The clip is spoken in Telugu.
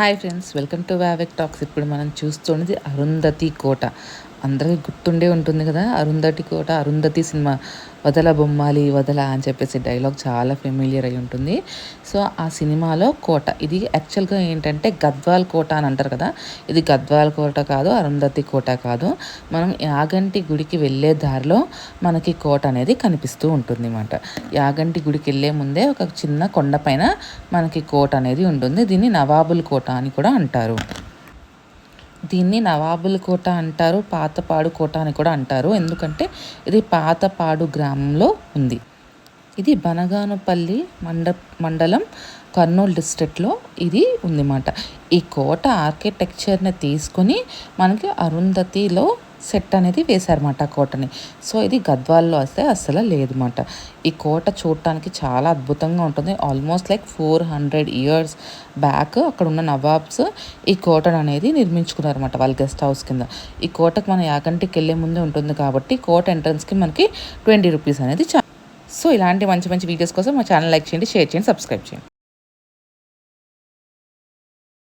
Hi friends, welcome to Vivek talks. ఇప్పుడు మనం చూస్తున్నది అరుంధతి కోట. అందరికీ గుర్తుండే ఉంటుంది కదా, అరుంధతి కోట. అరుంధతి సినిమా వదల బొమ్మాలి వదల అని చెప్పేసి డైలాగ్ చాలా ఫెమిలియర్ అయి ఉంటుంది. సో ఆ సినిమాలో కోట ఇది యాక్చువల్గా ఏంటంటే గద్వాల్ కోట అని అంటారు కదా. ఇది గద్వాల్ కోట కాదు, అరుంధతి కోట కాదు. మనం యాగంటి గుడికి వెళ్ళే దారిలో మనకి కోట అనేది కనిపిస్తూ ఉంటుంది అన్నమాట. యాగంటి గుడికి వెళ్ళే ముందే ఒక చిన్న కొండపైన మనకి కోట అనేది ఉంటుంది. దీన్ని నవాబుల్ కోట అని కూడా అంటారు. దీన్ని నవాబుల్ కోట అంటారు, పాతపాడు కోట అని కూడా అంటారు. ఎందుకంటే ఇది పాతపాడు గ్రామంలో ఉంది. ఇది బనగానపల్లి మండలం కర్నూలు డిస్ట్రిక్ట్లో ఇది ఉందన్నమాట. ఈ కోట ఆర్కిటెక్చర్ని తీసుకొని మనకి అరుంధతిలో సెట్ అనేది వేశారన్నమాట కోటని. సో ఇది గద్వాల్లో వస్తే అస్సలు లేదన్నమాట. ఈ కోట చూడటానికి చాలా అద్భుతంగా ఉంటుంది. ఆల్మోస్ట్ లైక్ 400 years బ్యాక్ అక్కడ ఉన్న నవాబ్స్ ఈ కోటను అనేది నిర్మించుకున్నారన్నమాట వాళ్ళ గెస్ట్ హౌస్ కింద. ఈ కోటకు మన యాగంటికి వెళ్ళే ముందే ఉంటుంది కాబట్టి కోట ఎంట్రన్స్కి మనకి 20 రూపీస్ అనేది సో ఇలాంటి మంచి మంచి వీడియోస్ కోసం మా ఛానల్ లైక్ చేయండి, షేర్ చేయండి, సబ్స్క్రైబ్ చేయండి.